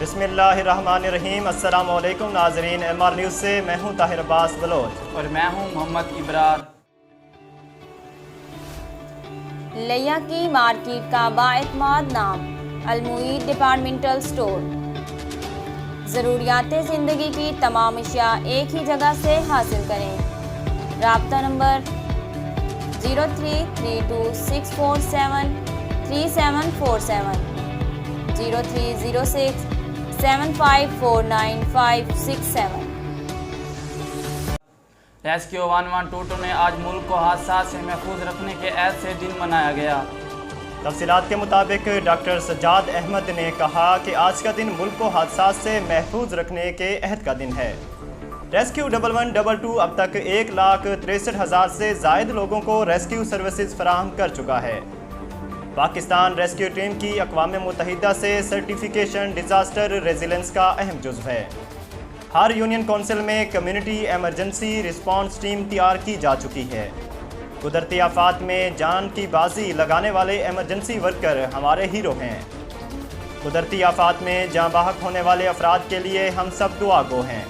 बिस्मिल्लाहिर्रहमानिर्रहीम। अस्सलाम वालेकुम नाजरीन, MR न्यूज़ से मैं हूं ताहिर अब्बास बलोच और मैं हूं मोहम्मद इब्रार। लिया की मार्केट का बाएतमाद नाम अलमुईद डिपार्टमेंटल स्टोर। ज़रूरियात ज़िंदगी की तमाम अशिया एक ही जगह से हासिल करें। राब्ता नंबर 0332647347 030675495567। रेस्क्यू 1122 ने आज मुल्क को हादसा से महफूज रखने के ऐद से दिन मनाया गया। तफसीलात के मुताबिक डॉक्टर सज्जाद अहमद ने कहा कि आज का दिन मुल्क को हादसा से महफूज रखने के अहद का दिन है। रेस्क्यू 1122 अब तक 1,63,000 से जायद लोगों को रेस्क्यू सर्विसेज फराहम कर चुका है। पाकिस्तान रेस्क्यू टीम की अक़वाम मुत्तहिदा से सर्टिफिकेशन डिज़ास्टर रेजिलेंस का अहम जुज़्व है। हर यूनियन कौंसिल में कम्युनिटी एमरजेंसी रिस्पॉन्स टीम तैयार की जा चुकी है। कुदरती आफात में जान की बाजी लगाने वाले एमरजेंसी वर्कर हमारे हीरो हैं। कुदरती आफात में जाँ बहक होने वाले अफराद के लिए हम सब दुआ गो हैं।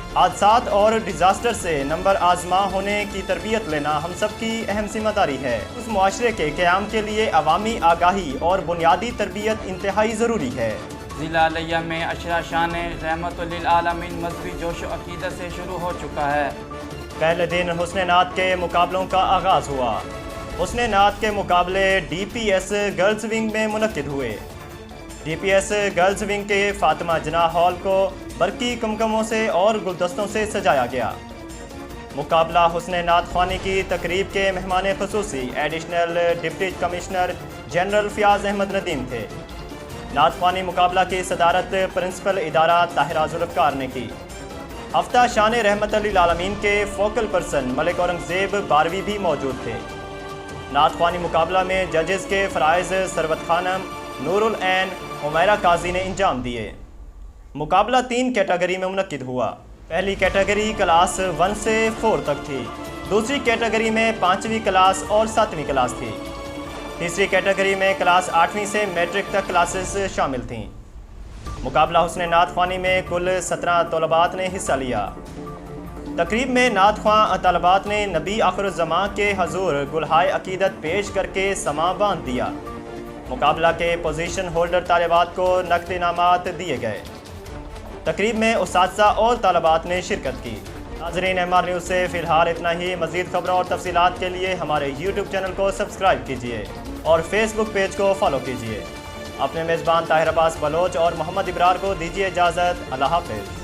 हादसात और डिज़ास्टर से नंबर आज़मा होने की तरबियत लेना हम सब की अहम जिम्मेदारी है। उस मुआशरे के क़याम के लिए अवामी आगाही और बुनियादी तरबियत इंतहाई ज़रूरी है। ज़िला लिया में अशरा शान रहमतुल लिल आलमीन मजहबी जोश व अक़ीदत से शुरू हो चुका है। पहले दिन हुस्न नात के मुकाबलों का आगाज़ हुआ। हुस्न नात के मुकाबले DPS गर्ल्स विंग में मुनक्किद हुए। DPS गर्ल्स विंग के फातिमा जनाह हॉल को बरकी कमकमों से और गुलदस्तों से सजाया गया। मुकाबला हुस्न नात ख्वानी की तकरीब के मेहमान ख़ुसूसी additional deputy commissioner general Fayaz Ahmad Nadeem थे। नात ख्वानी मुकाबला की सदारत प्रिंसिपल इदारा ताहिरा जुल्फ़कार ने की। हफ्ता शान रहमतुल लिल आलमीन के फोकल पर्सन मलिक औरंगज़ेब बारवी भी मौजूद थे। नात ख्वानी मुकाबला में जजेस के फ़राइज़ सरवत खानम, नूरुल ऐन, उमैरा काजी ने इंजाम दिए। मुकाबला 3 कैटेगरी में मुनक्किद हुआ। पहली कैटेगरी क्लास 1 से 4 तक थी। दूसरी कैटेगरी में 5वीं क्लास और 7वीं क्लास थी। तीसरी कैटेगरी में क्लास 8वीं से मैट्रिक तक क्लासेस शामिल थीं। मुकाबला हुस्न नात ख्वानी में कुल 17 तलबात ने हिस्सा लिया। तकरीब में नात ख्वां तलबात ने नबी आखिरुज़्ज़मां के हजूर गुलहाय अकीदत पेश करके समा बांध दिया। मुकाबला के पोजीशन होल्डर तालिबात को नक़द इनामात दिए गए। तकरीब में उस्ताज़ा और तालिबात ने शिरकत की। नाज़रीन, MR न्यूज़ से फ़िलहाल इतना ही। मज़ीद खबरों और तफसीलात के लिए हमारे YouTube चैनल को सब्सक्राइब कीजिए और Facebook पेज को फॉलो कीजिए। अपने मेज़बान ताहिर अब्बास बलोच और मोहम्मद इब्रार को दीजिए इजाज़त। अल्लाह हाफ़िज़।